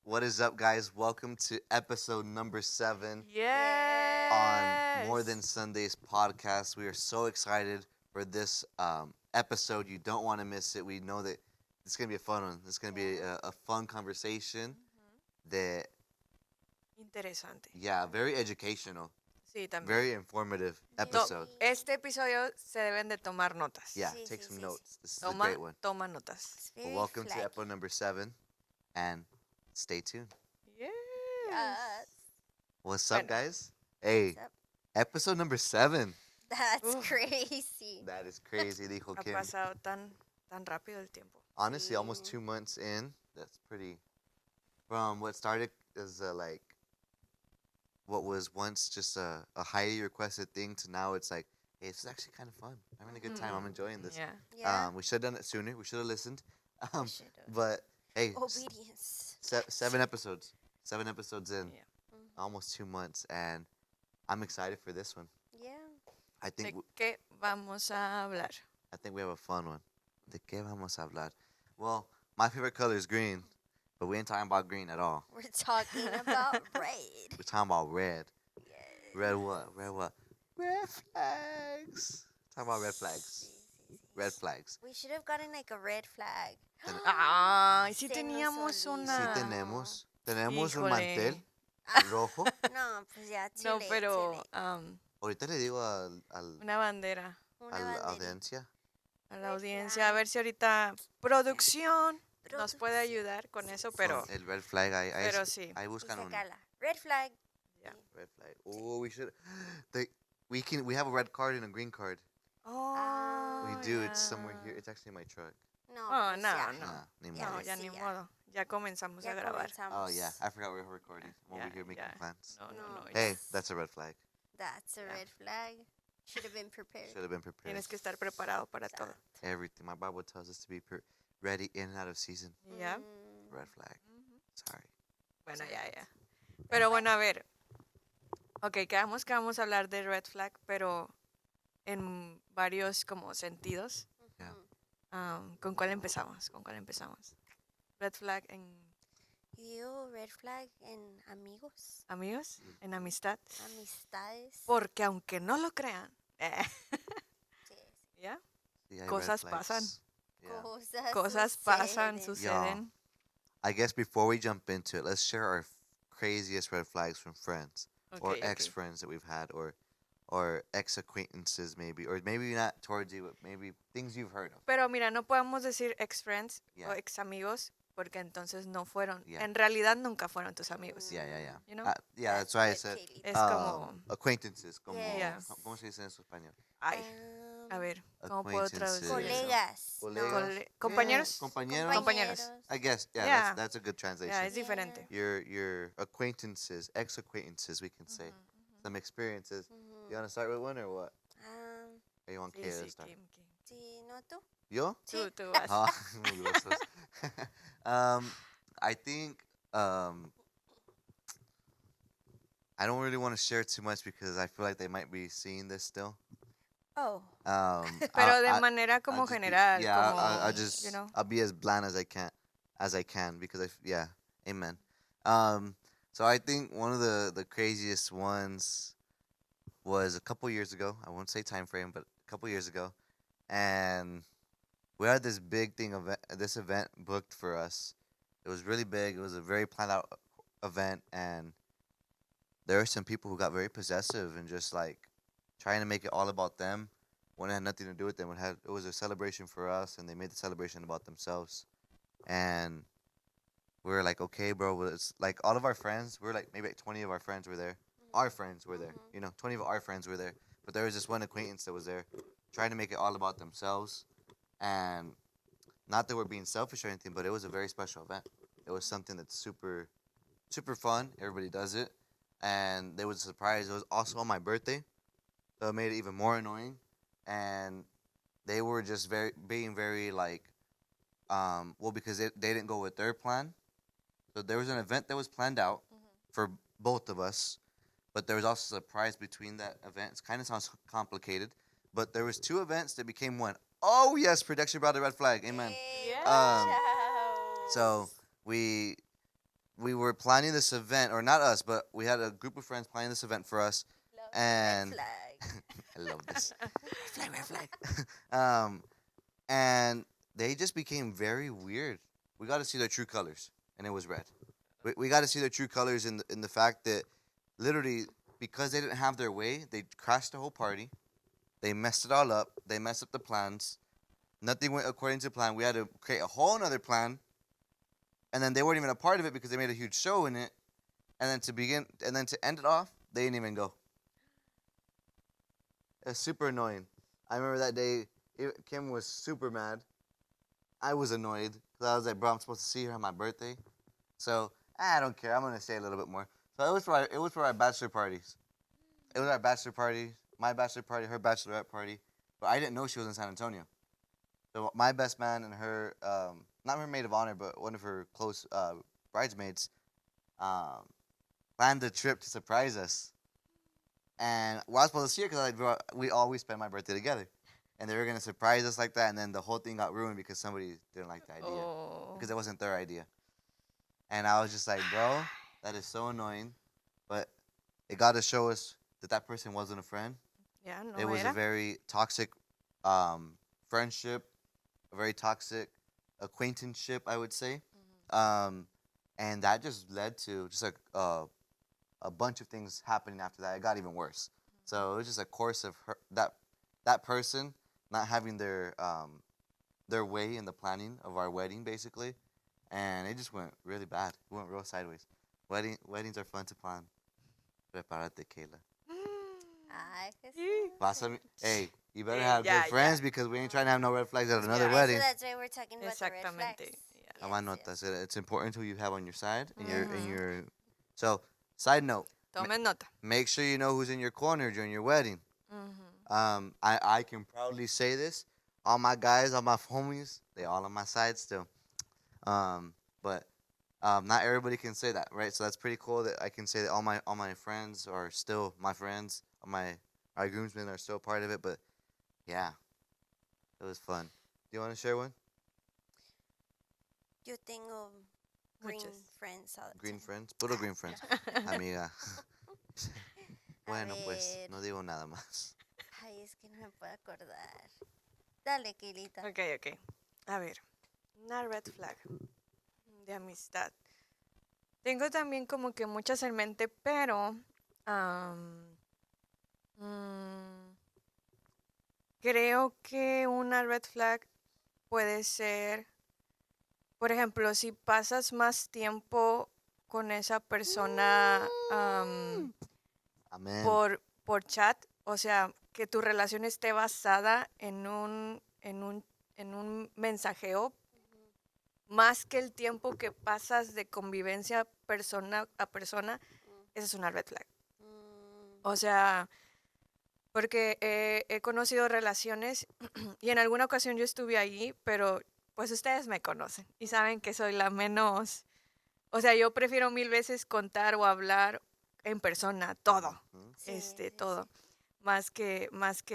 What is up, guys? Welcome to episode number 7 on More Than Yes. Sundays podcast. We are so excited for this episode. You don't want to miss it. We know that it's going to be a fun one. It's going to be a fun conversation that, Interesante. yeah, very educational, Sí, también. very informative episode. Este episodio se deben de tomar notas. Yeah, Sí, take sí, some sí, notes. This is a great one. Toma notas. It's Well, very welcome to flaggy. episode number 7, and stay tuned. Yes. Yes. What's up, Bueno. guys? Hey, What's up? episode number 7. That's Uf. crazy. That is crazy, dijo Ha Kim. pasado tan rápido el tiempo. Honestly, almost Sí. 2 months in. That's pretty. From what started as like what was once just a highly requested thing to now it's like, hey, this is actually kind of fun. I'm having a good time. I'm enjoying this. Yeah. Yeah. We should have done it sooner. We should have listened. we should've. But hey, Obedience. 7 episodes. 7 episodes in. Yeah. Almost 2 months, and I'm excited for this one. Yeah. I ¿De think qué vamos a hablar? I think we have a fun one. ¿De qué vamos a hablar? Well, my favorite color is green, but we ain't talking about green at all. We're talking about red. We're talking about red. Yes. Red what? Red what? Red flags. Talking about red flags. Sí, sí, sí. Red flags. We should have gotten like a red flag. Ay, sí Se nos teníamos olvidó. Sí una. tenemos. Tenemos un Híjole. mantel rojo. No, pues ya, too No, late, too pero late. Ahorita le digo al, una bandera Una a la bandera. audiencia. a la Red audiencia. A flag. ver si ahorita producción nos puede Producción. ayudar con eso, pero, El red flag. pero sí. Ahí Y buscan un sacarla. Red flag. Yeah. red flag. Oh, we should. We have a red card and a green card. Oh, We do. It's somewhere ya. here. It's actually in my truck. No, Oh, pues no, ya. no. Nah, ni Ya. modo. No, ya sí, ni ya. modo. Ya comenzamos Ya a grabar. Oh yeah, comenzamos. I forgot we were recording. I'm over Yeah, here making yeah. plans. No, no, No. no. ya. Hey, that's a red flag. That's a Yeah. red flag. Should have been prepared. Should have been prepared. Tienes que estar preparado para todo. Everything. My Bible tells us to be ready in and out of season. ¿Ya? Mm. Red flag. Ujú. Sorry. Bueno, ya. Pero bueno, a ver. Ok, quedamos que vamos a hablar de red flag, pero en varios como sentidos. Yeah. Ujú. ¿Con cuál empezamos? ¿Con cuál empezamos? Red flag en Yo, red flag en amigos, amigos, en amistad. amistades. Porque aunque no lo crean, Sí, ¿ya? Sí, hay red Cosas flags. pasan. Yeah. Cosas pasan, suceden. suceden. I guess before we jump into it, let's share our craziest red flags from friends or Ok, ok. ex friends that we've had, or ex acquaintances maybe, or maybe not towards you, but maybe things you've heard of. Pero mira, no podemos decir ex friends Yeah. o ex amigos porque entonces no fueron. Yeah. En realidad nunca fueron tus amigos. Yeah. You know? Yeah, that's why I said Es como, acquaintances. Como, Yes. ¿Cómo se dice en español? ay, a ver, ¿cómo puedo Acquaintances. traducir eso? Colegas. Colegas. ¿Compañeros? Yeah, compañeros. Compañeros. I guess, yeah, Yeah. That's a good translation. Ya, es diferente. Your acquaintances, ex acquaintances, we can say. Some experiences. You want to start with one or what? Or you want Sí, Kaya to sí, start? Kim. Sí, ¿no tú? Yo? Tú vas. Ah, muy grosos. I think I don't really want to share too much because I feel like they might be seeing this still. Oh. Pero de I- manera como I'll just be- general. yeah, como, I'll just you know? I'll be as bland as I can because yeah, amen. So I think one of the craziest ones was a couple years ago. I won't say time frame, but a couple years ago, and we had this big this event booked for us. It was really big. It was a very planned out event, and there were some people who got very possessive and just like trying to make it all about them when it had nothing to do with them. It was a celebration for us, and they made the celebration about themselves. And we were like, okay, bro. Well, it's like all of our friends. We were like maybe like 20 of our friends were there. Our friends were there. 20 of our friends were there. But there was this one acquaintance that was there, trying to make it all about themselves. And not that we're being selfish or anything, but it was a very special event. It was something that's super, super fun. Everybody does it. And there was a surprise. It was also on my birthday. So it made it even more annoying. And they were just being very like, because they didn't go with their plan. So there was an event that was planned out for both of us, but there was also a surprise between that event. It kind of sounds complicated, but there was 2 events that became one. Oh yes, production brought a red flag. Amen. Hey, Yeah. watch out. So we we were planning this event, or not us, but we had a group of friends planning this event for us. Love And red flag. I love this. Red flag. And they just became very weird. We got to see their true colors, and it was red. We got to see their true colors in the fact that literally because they didn't have their way, they crashed the whole party. They messed it all up. They messed up the plans. Nothing went according to plan. We had to create a whole other plan, and then they weren't even a part of it because they made a huge show in it. And then to end it off, they didn't even go. It was super annoying. I remember that day, Kim was super mad. I was annoyed because I was like, bro, I'm supposed to see her on my birthday. So I don't care. I'm gonna say a little bit more. So it was for our bachelor parties. It was our bachelor party, my bachelor party, her bachelorette party. But I didn't know she was in San Antonio. So my best man and her, not her maid of honor, but one of her close bridesmaids, planned a trip to surprise us. And well, I was supposed to see her because we always spend my birthday together. And they were going to surprise us like that. And then the whole thing got ruined because somebody didn't like the idea. Oh. Because it wasn't their idea. And I was just like, bro, that is so annoying. But it got to show us that that person wasn't a friend. Ya, no It was era. a very toxic friendship, a very toxic acquaintanceship, I would say. And that just led to just a bunch of things happening after that. It got even worse. So it was just a course of that person not having their way in the planning of our wedding, basically. And it just went really bad. It went real sideways. Weddings are fun to plan. Prepárate, Kayla. Ay, Sí. Jesús. Hey, you better Hey, have yeah, good friends because we ain't trying to have no red flags at another Yeah, wedding. so that's why we're talking about the red Exactamente. flags. Yeah. Toma notas. It's important who you have on your side. And Mhm. your So, side note, Tomen nota. make sure you know who's in your corner during your wedding. Ujú. I can proudly say this. All my guys, all my homies, they all on my side still. But not everybody can say that, right? So that's pretty cool that I can say that all my friends are still my friends. Our groomsmen are still part of it. But yeah, it was fun. Do you want to share one? Yo tengo green Muchas. friends all the Green time. friends, puro green friends, amiga. Bueno, pues ver. no digo nada más. Ay, es que no me puedo acordar. Dale, Keilita. Ok. A ver, una red flag de amistad. Tengo también como que muchas en mente, pero creo que una red flag puede ser, por ejemplo, si pasas más tiempo con esa persona Amén. por chat, o sea, que tu relación esté basada en un mensajeo, más que el tiempo que pasas de convivencia persona a persona, esa es una red flag. O sea, porque he conocido relaciones y en alguna ocasión yo estuve ahí, pero pues ustedes me conocen y saben que soy la menos, o sea, yo prefiero 1000 veces contar o hablar en persona, todo, Ujú. Sí, todo. Más que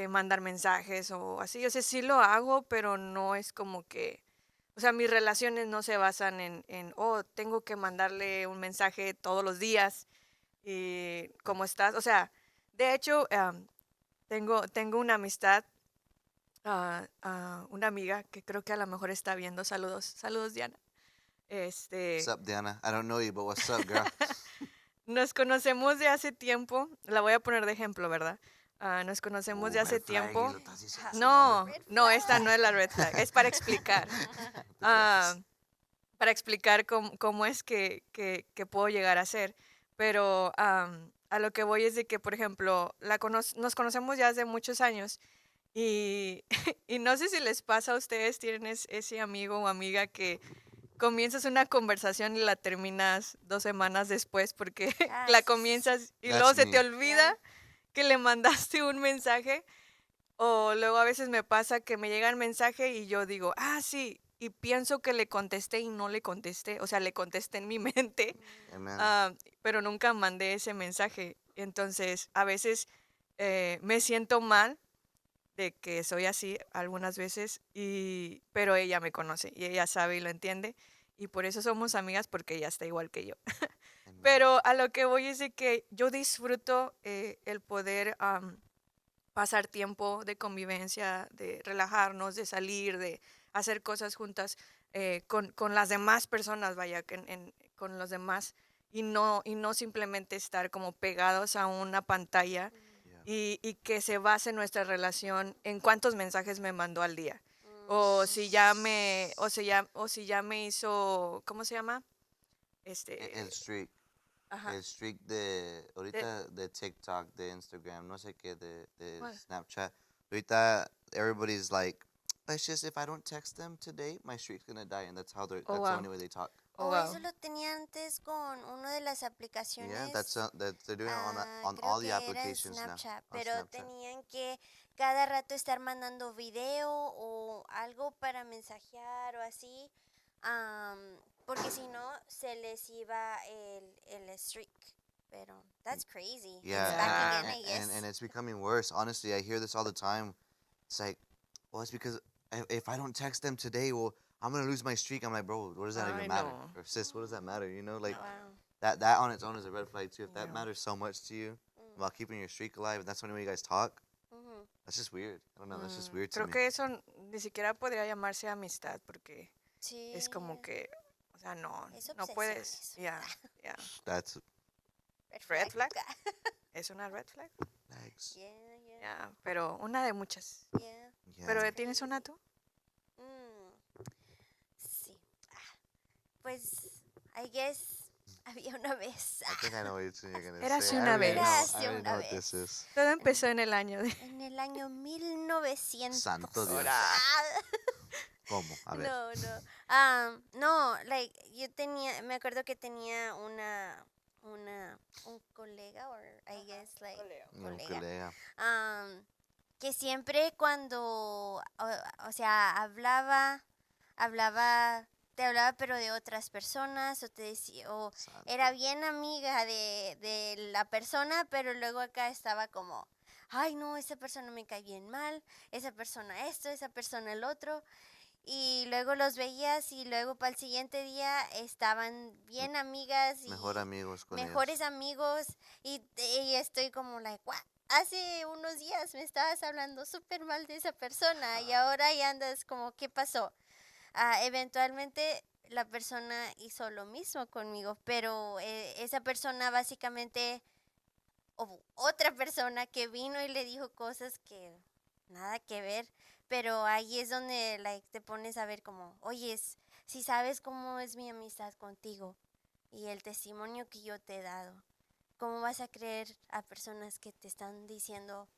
mandar mensajes o así. O sea, sí lo hago, pero no es como que, o sea, mis relaciones no se basan en tengo que mandarle un mensaje todos los días y ¿cómo estás? O sea, de hecho, tengo una amistad, una amiga que creo que a lo mejor está viendo. Saludos, Diana. What's up, Diana? I don't know you, but what's up, girl? Nos conocemos de hace tiempo, la voy a poner de ejemplo, ¿verdad? Nos conocemos de hace Red flag, y tiempo. lo estás diciendo su No, nombre. no, esta no es la red flag, es para explicar. Ah, para explicar cómo es que puedo llegar a ser. Pero a lo que voy es de que, por ejemplo, nos conocemos ya hace muchos años y, y no sé si les pasa a ustedes, tienen ese amigo o amiga que comienzas una conversación y la terminas 2 semanas después porque Ah, la sí, sí, comienzas y That's luego se me. te olvida que le mandaste un mensaje. O luego a veces me pasa que me llega el mensaje y yo digo, sí, y pienso que le contesté y no le contesté. O sea, le contesté en mi mente, Amen. pero nunca mandé ese mensaje. Entonces, a veces me siento mal de que soy así algunas veces, pero ella me conoce y ella sabe y lo entiende. y por eso somos amigas porque ella está igual que yo. Amen. Pero a lo que voy es de que yo disfruto el poder pasar tiempo de convivencia, de relajarnos, de salir, de hacer cosas juntas con las demás personas, vaya, con los demás, y no simplemente estar como pegados a una pantalla Yeah. y que se base nuestra relación en cuántos mensajes me mandó al día. O si ya o si ya me hizo, ¿cómo se llama? El streak. Ajá. El streak de ahorita de TikTok, de Instagram, no sé qué, de ¿Cuál? Snapchat. Ahorita everybody's like, it's just if I don't text them today, my streak's gonna die, and that's Oh, that's the wow. only way they talk. Oh, O wow. eso lo tenía antes con una de las Yeah, aplicaciones. they're doing it on Creo all the que era applications now. Snapchat, On pero Snapchat. tenían que cada rato estar mandando video o algo para mensajear o así, porque si no se les iba el streak. Pero that's crazy. Yeah, It's back Yeah. again, I guess. and it's becoming worse. Honestly, I hear this all the time. It's like, well, it's because if I don't text them today, well, I'm gonna lose my streak. I'm like, bro, what does that I even matter? know. Or sis, what does that matter? You know, like Wow. that on its own is a red flag too. If that Yeah. matters so much to you Mm. about keeping your streak alive, and that's the only way you guys talk, Ujú. that's just weird. I don't know. That's just Mm, weird to Creo me. que eso ni siquiera podría llamarse amistad porque Sí. es como que, o sea, no, Es no obsesión puedes. eso. Ya, ya. That's Red flag. ¿Es una red flag? flags. Yeah, yeah, Ya, pero una de muchas. yeah. Yeah. ¿Pero tienes una tú? Sí. Pues, I guess había una vez. I think I know what you're gonna Érase say. una I already vez. know. I Érase already una know what this vez. is. Todo empezó en el año de... En el año 1900. Santo Dios. Ahora. ¿Cómo? A ver. No, no. No, like, yo tenía, me acuerdo que tenía un colega, or I guess, like, Un colega. colega. Que siempre cuando, o sea, te hablaba pero de otras personas, o te decía, o Santo. era bien amiga de la persona, pero luego acá estaba como, ay no, esa persona me cae bien mal, esa persona esto, esa persona el otro. Y luego los veías y luego para el siguiente día estaban bien amigas y Mejor amigos con mejores ellos. amigos y estoy como like, what? Hace unos días me estabas hablando súper mal de esa persona y ahora ya andas como, ¿qué pasó? Eventualmente la persona hizo lo mismo conmigo, pero esa persona básicamente, o otra persona que vino y le dijo cosas que nada que ver, pero ahí es donde like, te pones a ver como, oye, si sabes cómo es mi amistad contigo y el testimonio que yo te he dado, ¿cómo vas a creer a personas que te están diciendo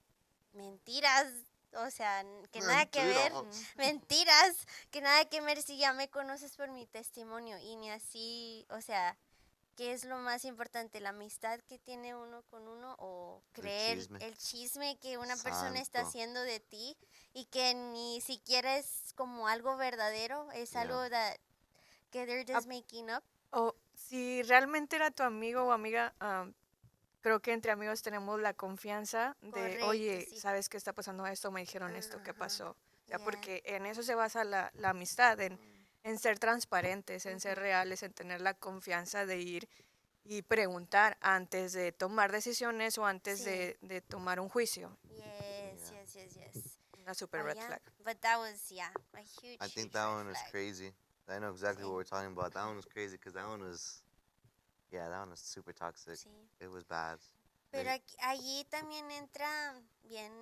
mentiras? O sea, que nada que ver, mentiras, que nada que ver si ya me conoces por mi testimonio y ni así, o sea, ¿qué es lo más importante? ¿La amistad que tiene uno con uno o creer chisme. el chisme que una persona está Santo. haciendo de ti y que ni siquiera es como algo verdadero, es Yeah. algo que they're just making up? O si realmente era tu amigo o amiga, creo que entre amigos tenemos la confianza de, Correcto, oye, sí. ¿sabes qué está pasando esto? Me dijeron esto, ¿qué Ajá, pasó? O sea, yeah. porque en eso se basa la amistad, en ser transparentes, en ser Ujú. reales, en tener la confianza de ir y preguntar antes de tomar decisiones o antes Sí. de tomar un juicio. Yes, Yeah. yes. Una super Oh, red yeah? flag. But that was, yeah, a huge, I think huge that red one was flag. crazy. I know exactly Sí. what we're talking about. That one was crazy because that one was, yeah, that one was super toxic. Sí. It was bad. Pero They- allí también entra bien,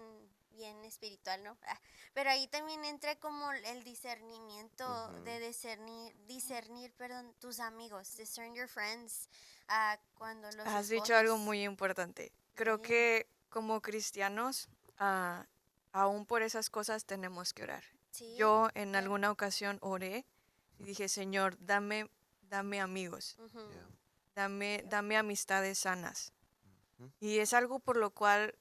bien espiritual, ¿no? Pero ahí también entra como el discernimiento de discernir, perdón, tus amigos, discern your friends, cuando los Has dicho algo escoges. muy importante. Creo Sí. que como cristianos, aún por esas cosas tenemos que orar. Sí, Yo en yeah. alguna ocasión oré y dije, Señor, dame amigos, Ujú. Yeah. dame amistades sanas. Ujú. Y es algo por lo cual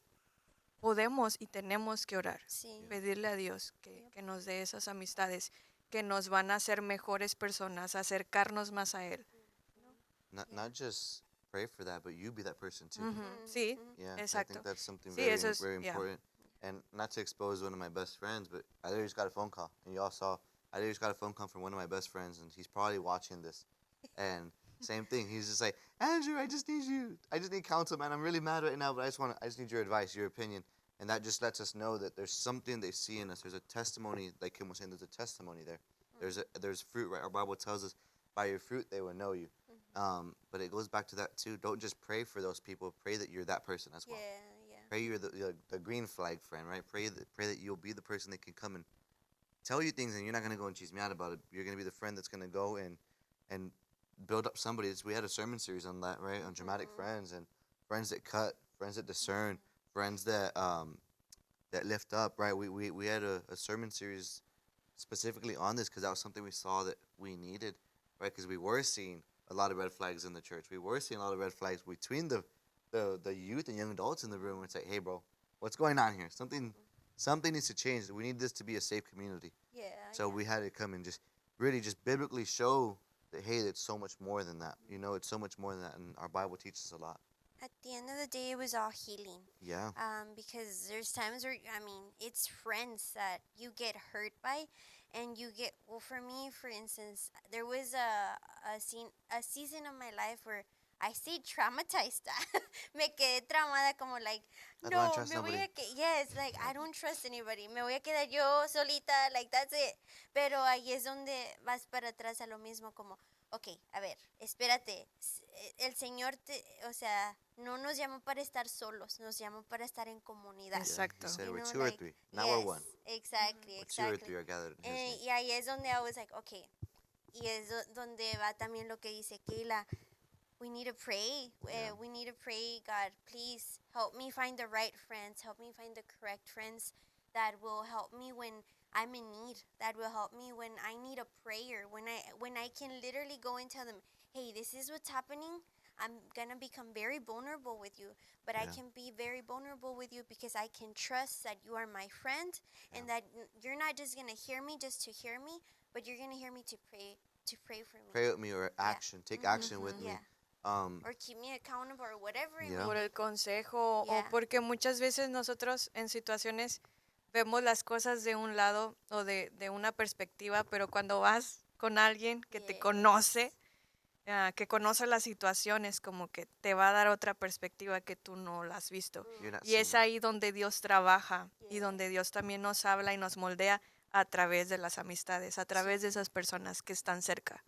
podemos y tenemos que orar, Sí. pedirle a Dios que nos dé esas amistades que nos van a hacer mejores personas, acercarnos más a Él. Not just pray for that, but you be that person too. Ujú, Ujú, Sí, ujú. Yeah, I exacto. think that's something Sí, very, eso es- very yeah. important. And not to expose one of my best friends, but I literally just got a phone call, and y'all saw I just got a phone call from one of my best friends, and he's probably watching this. And same thing. He's just like, Andrew, I just need counsel, man. I'm really mad right now, but I just need your advice, your opinion. And that just lets us know that there's something they see in us. There's a testimony, like Kim was saying, there's a testimony there. There's fruit, right? Our Bible tells us, by your fruit they will know you. But it goes back to that too. Don't just pray for those people. Pray that you're that person as well. Yeah. Pray you're the green flag friend, right? Pray that you'll be the person that can come and tell you things, and you're not gonna go and cheese me out about it. You're gonna be the friend that's gonna go and build up somebody. We had a sermon series on that, right? On dramatic friends, and friends that cut, friends that discern, friends that lift up, right? We had a sermon series specifically on this because that was something we saw that we needed, right? Because we were seeing a lot of red flags in the church. We were seeing a lot of red flags between the youth and young adults in the room. It's like, hey, bro, what's going on here? Something needs to change. We need this to be a safe community. Yeah. So we had to come and just really just biblically show that, hey, it's so much more than that. You know, it's so much more than that, and our Bible teaches a lot. At the end of the day, it was all healing. Yeah. Because there's times where, it's friends that you get hurt by, and you get, well, for me, for instance, there was a season of my life where I stayed traumatized. Me quedé traumada como like, I don't wanna trust me voy nobody. yes, like, I don't trust anybody. Me voy a quedar yo solita, like, that's it. Pero ahí es donde vas para atrás a lo mismo, como, okay, a ver, espérate. El Señor, o sea, no nos llamó para estar solos, nos llamó para estar en comunidad. Exacto. He said You we're know, two or like, three. Now yes, we're one. Exactly, Where two or exactly. three are gathered in His name. Y ahí es donde I was like, okay. Y es donde va también lo que dice Kayla. We need to pray. We need to pray, God, please help me find the right friends. Help me find the correct friends that will help me when I'm in need. That will help me when I need a prayer. When I can literally go and tell them, hey, this is what's happening. I'm going to become very vulnerable with you. But I can be very vulnerable with you because I can trust that you are my friend and that you're not just going to hear me just to hear me, but you're going to hear me to pray for me. Pray with me or action. Take action with me. Yeah. Or keep me accountable or whatever it Yeah. Por el consejo, Yeah. o porque muchas veces nosotros en situaciones vemos las cosas de un lado o de una perspectiva, pero cuando vas con alguien que te conoce, que conoce las situaciones, como que te va a dar otra perspectiva que tú no la has visto. You're not Y es seeing it. ahí donde Dios trabaja y Yeah. donde Dios también nos habla y nos moldea a través de las amistades, a través de esas personas que están cerca.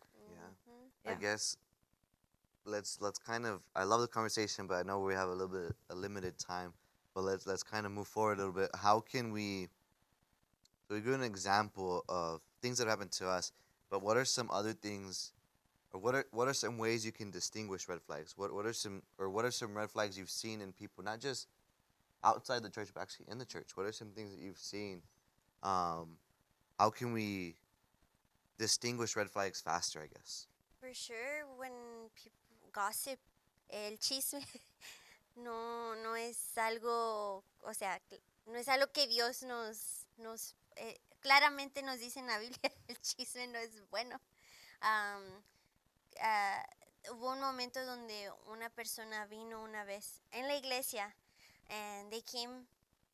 I Yeah. guess let's kind of, I love the conversation, but I know we have a limited time. But let's kind of move forward a little bit. How can we give an example of things that happened to us, but what are some other things, or what are some ways you can distinguish red flags? What are some red flags you've seen in people, not just outside the church, but actually in the church? What are some things that you've seen? How can we distinguish red flags faster, I guess? For sure, when people gossip, el chisme no es algo, o sea, no es algo que Dios nos claramente nos dice en la Biblia, el chisme no es bueno. Hubo un momento donde una persona vino una vez en la iglesia, and they came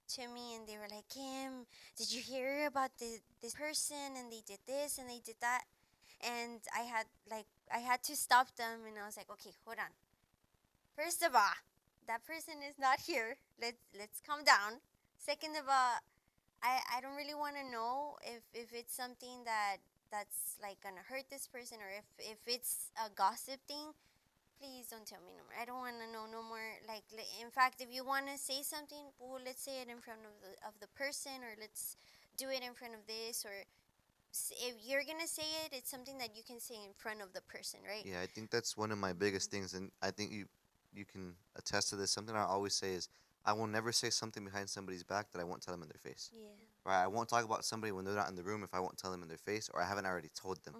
to me and they were like, Kim, did you hear about this person, and they did this and they did that? And I had to stop them, and I was like, okay, hold on. First of all, that person is not here. Let's calm down. Second of all, I don't really want to know if it's something that's like gonna hurt this person, or if it's a gossip thing. Please don't tell me no more. I don't want to know no more. Like, in fact, if you want to say something, well, let's say it in front of the person, or let's do it in front of this, or if you're gonna say it, it's something that you can say in front of the person, right? Yeah, I think that's one of my biggest things, and I think you can attest to this. Something I always say is, I will never say something behind somebody's back that I won't tell them in their face. Yeah. Right? I won't talk about somebody when they're not in the room if I won't tell them in their face, or I haven't already told them.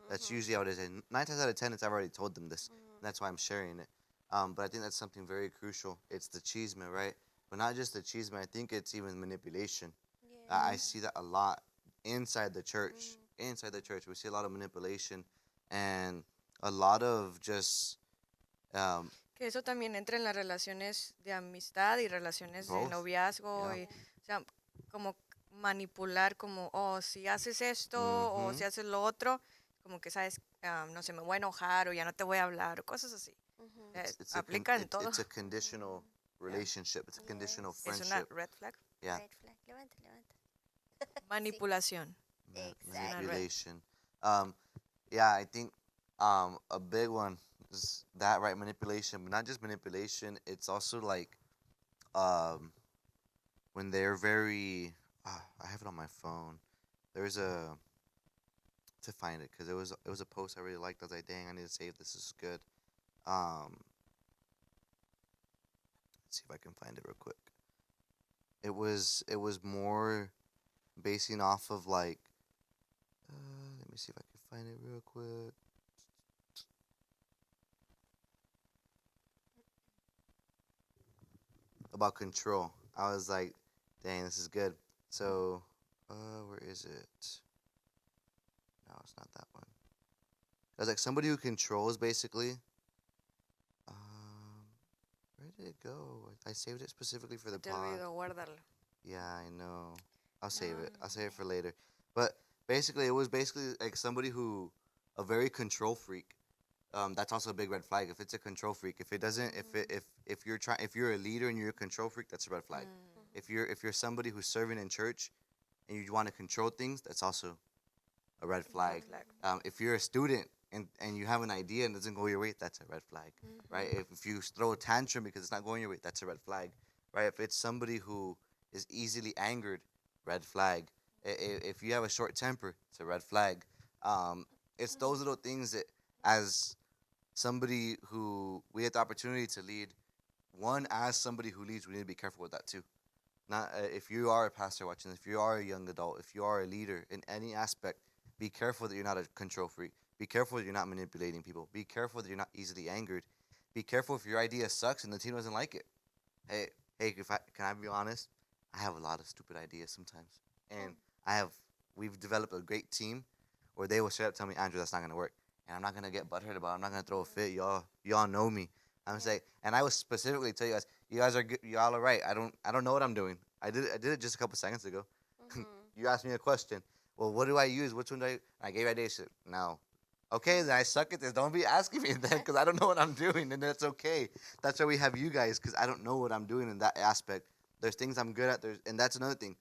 That's usually how it is. And 9 times out of 10, I've already told them this. And that's why I'm sharing it. But I think that's something very crucial. It's the chisme, right? But not just the chisme. I think it's even manipulation. Yeah. I see that a lot inside the church. Inside the church, we see a lot of manipulation and a lot of just Que eso también entra en las relaciones de amistad y relaciones de Both. noviazgo. Yeah. Y, o sea, como manipular como, oh, si haces esto o si haces lo otro, como que, ¿sabes? No sé, me voy a enojar o ya no te voy a hablar o cosas así. Mhm. Aplica en todo. It's a conditional relationship. It's a conditional Yes. Es una friendship. red flag. Yeah. Red flag. Levanta, levanta. Manipulación. Exactly. una red. Manipulation. Yeah, I think a big one is that, right? Manipulation, but not just manipulation. It's also like um when they're very. I have it on my phone. There's a to find it because it was a post I really liked. I was like, dang, I need to save this. This is good. Let's see if I can find it real quick. It was more basing off of like. Let me see if I can find it real quick. About control. I was like, dang, this is good. So, where is it? No, it's not that one. It was like somebody who controls basically. Where did it go? I saved it specifically for the Te pod. olvido, guárdalo. Yeah, I know. I'll save it. I'll save it for later. But basically, it was basically like somebody who, a very control freak. That's also a big red flag. If it's a control freak, if it doesn't, if you're trying, if you're a leader and you're a control freak, that's a red flag. If you're somebody who's serving in church, and you want to control things, that's also a red flag. If you're a student and you have an idea and it doesn't go your way, that's a red flag, right? If you throw a tantrum because it's not going your way, that's a red flag, right? If it's somebody who is easily angered, red flag. If you have a short temper, it's a red flag. It's those little things that, as somebody who we had the opportunity to lead, one, as somebody who leads, we need to be careful with that too. Not if you are a pastor watching this, if you are a young adult, if you are a leader in any aspect, be careful that you're not a control freak. Be careful that you're not manipulating people. Be careful that you're not easily angered. Be careful if your idea sucks and the team doesn't like it. Hey, can I be honest? I have a lot of stupid ideas sometimes, and we've developed a great team where they will straight up tell me, Andrew, that's not gonna work, and I'm not gonna get butthurt about it. I'm not gonna throw a fit. Y'all know me. I'm saying, and I will specifically tell you guys are good. Y'all are right. I don't know what I'm doing. I did it just a couple seconds ago. You asked me a question. Well, what do I use? Which one do I gave you ideas. No. Okay, then I suck at this. Don't be asking me then, because I don't know what I'm doing, and that's okay. That's why we have you guys, because I don't know what I'm doing in that aspect. There's things I'm good at. And that's another thing.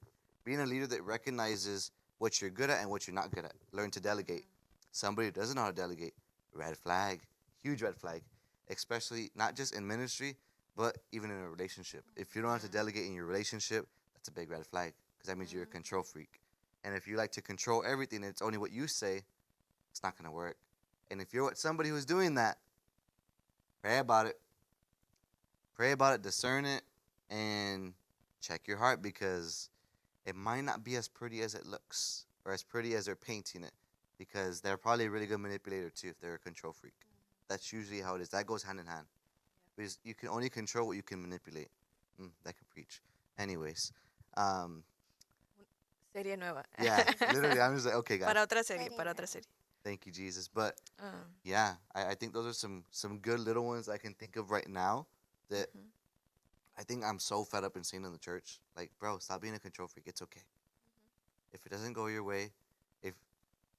Being a leader that recognizes what you're good at and what you're not good at. Learn to delegate. Somebody who doesn't know how to delegate, red flag, huge red flag. Especially not just in ministry, but even in a relationship. If you don't have to delegate in your relationship, that's a big red flag, because that means you're a control freak. And if you like to control everything and it's only what you say, it's not going to work. And if you're with somebody who's doing that, pray about it. Pray about it, discern it, and check your heart, because it might not be as pretty as it looks or as pretty as they're painting it, because they're probably a really good manipulator too if they're a control freak. That's usually how it is. That goes hand in hand. Because you can only control what you can manipulate. That can preach. Anyways, Serie nueva. yeah, literally, I'm just like, okay, God, Para otra serie, Serie para nueva. otra serie. thank you, Jesus. But Um, yeah, I think those are some good little ones I can think of right now that I think I'm so fed up in seeing in the church. Like, bro, stop being a control freak. It's okay. If it doesn't go your way, if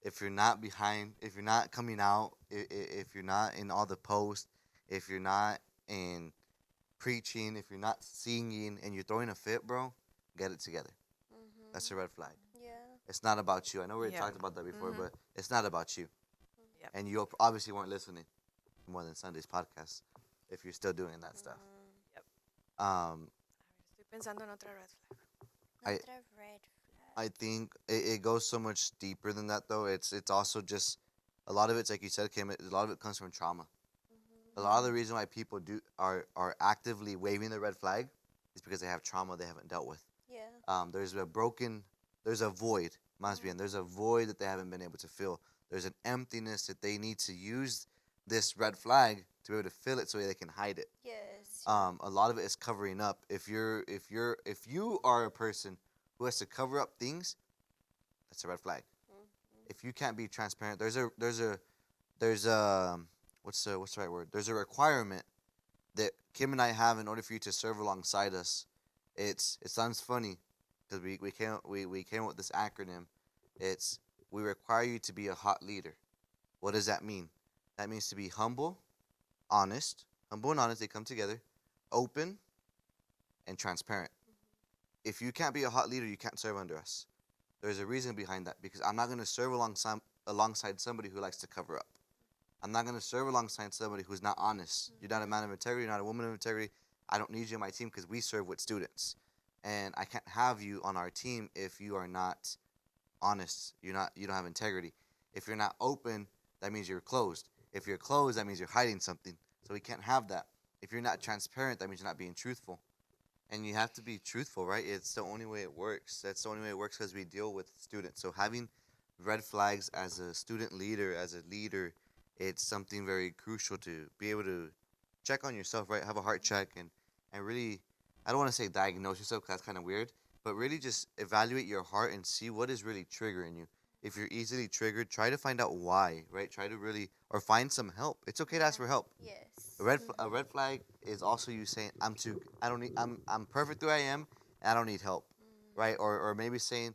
if you're not behind, if you're not coming out, if you're not in all the posts, if you're not in preaching, if you're not singing, and you're throwing a fit, bro, get it together. That's a red flag. Yeah. It's not about you. I know we Yeah. talked about that before, but it's not about you. Yep. And you obviously weren't listening more than Sunday's podcast if you're still doing that stuff. Estoy pensando en otra red flag. I- Otra red flag. I think it goes so much deeper than that, though. It's also just a lot of it's like you said, Kim. A lot of it comes from trauma. A lot of the reason why people are actively waving the red flag is because they have trauma they haven't dealt with. Yeah. There's a void, más bien. There's a void that they haven't been able to fill. There's an emptiness that they need to use this red flag to be able to fill it so they can hide it. Yes. A lot of it is covering up. If you are a person who has to cover up things, that's a red flag. If you can't be transparent, there's a what's the right word? There's a requirement that Kim and I have in order for you to serve alongside us. It sounds funny because we came up with this acronym. It's we require you to be a hot leader. What does that mean? That means to be humble, honest, humble and honest. They come together, open, and transparent. If you can't be a hot leader, you can't serve under us. There's a reason behind that because I'm not going to serve alongside somebody who likes to cover up. I'm not going to serve alongside somebody who's not honest. You're not a man of integrity. You're not a woman of integrity. I don't need you on my team because we serve with students, and I can't have you on our team if you are not honest. You don't have integrity. If you're not open, that means you're closed. If you're closed, that means you're hiding something. So we can't have that. If you're not transparent, that means you're not being truthful. And you have to be truthful, right? It's the only way it works. That's the only way it works because we deal with students. So having red flags as a student leader, as a leader, it's something very crucial to be able to check on yourself, right? Have a heart check and really, I don't want to say diagnose yourself because that's kind of weird, but really just evaluate your heart and see what is really triggering you. If you're easily triggered, try to find out why, right? Try to really, or find some help. It's okay to ask for help. Yes. A red flag is also you saying I'm perfect the way I am and I don't need help, right? Or maybe saying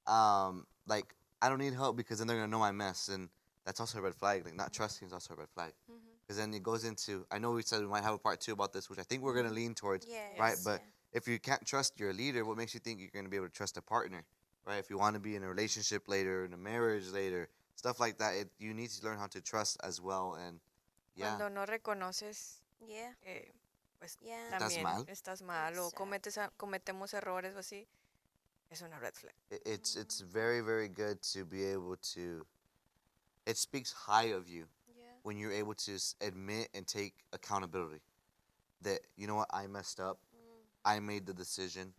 like I don't need help because then they're gonna know my mess, and that's also a red flag. Like not trusting is also a red flag because then it goes into, I know we said we might have a part 2 about this, which I think we're gonna lean towards, Yes. right? But if you can't trust your leader, what makes you think you're gonna be able to trust a partner, right? If you want to be in a relationship later, in a marriage later, stuff like that, you need to learn how to trust as well. And yeah, Cuando no reconoces Yeah. que pues Yeah. Estás también mal. estás mal o Exacto. cometemos errores o así, es una red flag. it's very very good to be able to. It speaks high of you Yeah. when you're able to admit and take accountability. That you know what, I messed up. I made the decision.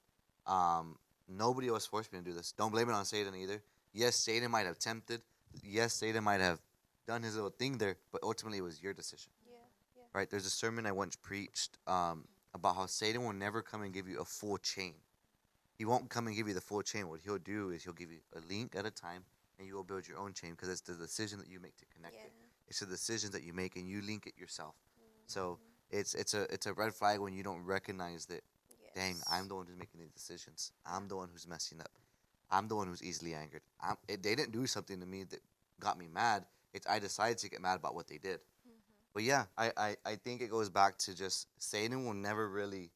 Nobody else forced me to do this. Don't blame it on Satan either. Yes, Satan might have tempted. Yes, Satan might have done his little thing there, but ultimately it was your decision, Yeah. Yeah. right? There's a sermon I once preached about how Satan will never come and give you a full chain. He won't come and give you the full chain. What he'll do is he'll give you a link at a time, and you will build your own chain because it's the decision that you make to connect it. It's the decisions that you make, and you link it yourself. So it's a red flag when you don't recognize that. Dang, I'm the one who's making these decisions. I'm the one who's messing up. I'm the one who's easily angered. They didn't do something to me that got me mad. It's I decided to get mad about what they did. But yeah, I think it goes back to just Satan will never really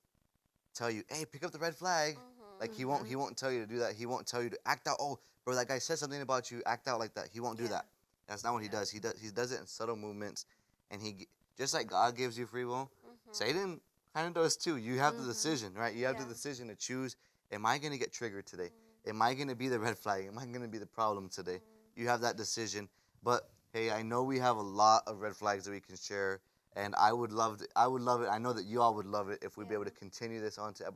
tell you, hey, pick up the red flag. Like he won't tell you to do that. He won't tell you to act out. Oh, bro, that guy said something about you. Act out like that. He won't do Yeah. that. That's not what he does. He does it in subtle movements, and just like God gives you free will, Satan kind of does too. You have the decision, right? You have the Yeah. decision to choose. Am I going to get triggered today? Am I going to be the red flag? Am I going to be the problem today? You have that decision. But hey, I know we have a lot of red flags that we can share, and I would love it. I know that you all would love it if we'd be able to continue this on to.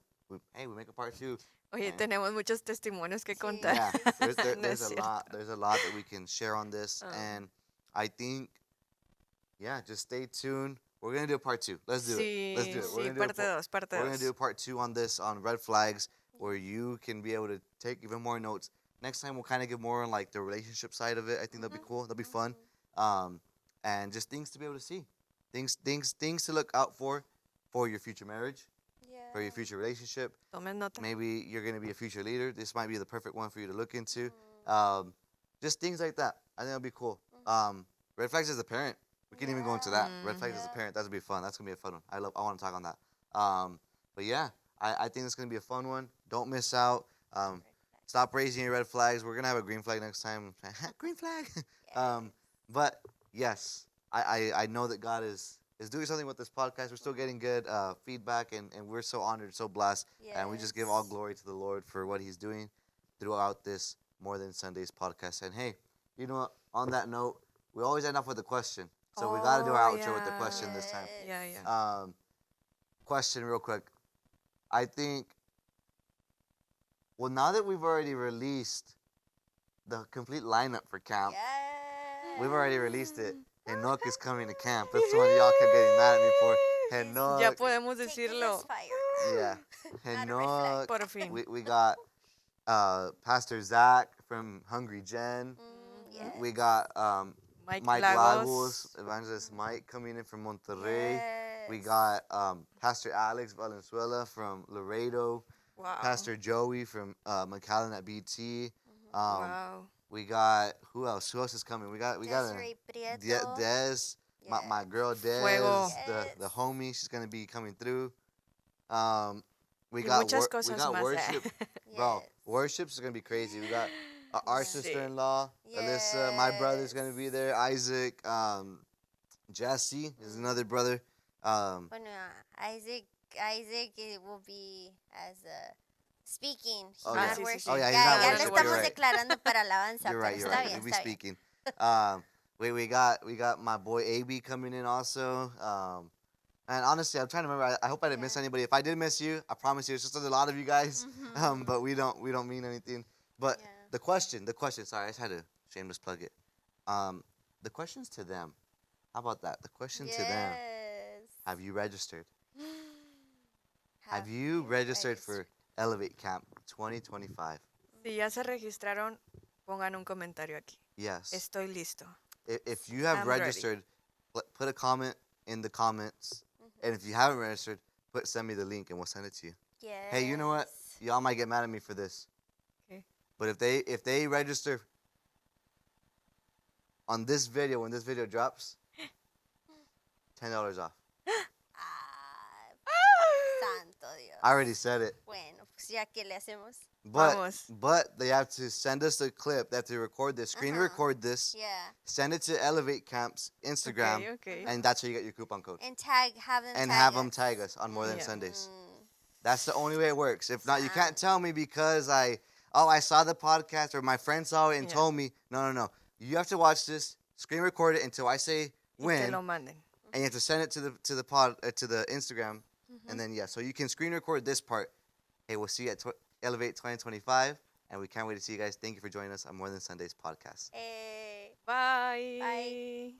Hey, we make a part 2. Oye, And- tenemos muchos testimonios que Sí. contar. Yeah, No there's es a cierto. lot. There's a lot that we can share on this, Oh. and I think, yeah, just stay tuned. We're gonna do a part 2. Let's do it. Let's do it. Sí, We're gonna do a parte We're gonna do dos. a part 2 on this, on red flags, where you can be able to take even more notes. Next time we'll kind of give more on like the relationship side of it. I think that'll be cool. That'll be fun, and just things to be able to see, things to look out for your future marriage, for your future relationship. Tomen nota. Maybe you're gonna be a future leader. This might be the perfect one for you to look into. Just things like that. I think that'll be cool. Red flags as a parent. We can even go into that. Red flags as a Yeah. parent. That'll be fun. That's gonna be a fun one. I want to talk on that. But yeah, I think it's gonna be a fun one. Don't miss out. Stop raising your red flags. We're gonna have a green flag next time. Green flag. But yes, I know that God is doing something with this podcast. We're still getting good feedback, and we're so honored, so blessed, and we just give all glory to the Lord for what He's doing throughout this More Than Sundays podcast. And hey, you know what? On that note, we always end off with a question, so we got to do our Oh, outro with the yeah. question this time. Yeah. Question real quick. I think, well, now that we've already released the complete lineup for camp, we've already released it. Enoch is coming to camp. That's the one y'all kept getting mad at me for. Enoch. Ya podemos decirlo. Yeah. Enoch. Por fin. We got Pastor Zach from Hungry Gen. We got Mike Lagos, Evangelist Mike coming in from Monterrey. We got Pastor Alex Valenzuela from Laredo. Wow. Pastor Joey from McAllen at BT. Wow. We got who else? Who else is coming? We got Desiree Prieto. Des, my Yes. girl Des, Fuego. the Yes. homie. She's gonna be coming through. We Y got muchas we cosas got más. worship, bro. Yes. Worship's gonna be crazy. We got our Yeah. sister-in-law, Alyssa. My brother's gonna be there. Isaac, Jesse is another brother. Bueno, Isaac will be as speaking. He's Oh, not yeah. sí, sí, worship. sí. Oh, yeah, he's ya not ya lo worship, estamos you're right. declarando para alabanza, You're pero right. You're está right. bien, We'll be está bien. speaking. We got my boy AB coming in also. And honestly, I'm trying to remember. I hope I didn't miss Yeah. anybody. If I did miss you, I promise you, it's just a lot of you guys. Mhm. But we don't mean anything. But Yeah. the question. Sorry, I just had to shameless plug it. The question's to them. How about that? The question to them. Yes. Have you registered? Have you registered for Elevate Camp 2025? Si ya se registraron, pongan un comentario aquí. Yes. Estoy listo. If you have I'm ready. registered, put a comment in the comments. And if you haven't registered, send me the link and we'll send it to you. Yes. Hey, you know what? Y'all might get mad at me for this. Okay. But if they register on this video, when this video drops, $10 off. Santo Dios. I already said it. Bueno, pues ya que le hacemos. Vamos. But they have to send us a clip. They have to record this, screen Uh-huh. record this, Yeah. send it to Elevate Camp's Instagram, Okay, okay. and that's how you get your coupon code. And have them And tag have them us. tag us on More Than Yeah. Sundays. Mm. That's the only way it works. If not, you can't Sound. tell me because I saw the podcast or my friend saw it and Yeah. told me. No. You have to watch this, screen record it until I say Y que when, lo manden. and you have to send it to the Instagram, and then so you can screen record this part. Hey, we'll see you at Elevate 2025, and we can't wait to see you guys. Thank you for joining us on More Than Sundays podcast. Eh, Bye. Bye.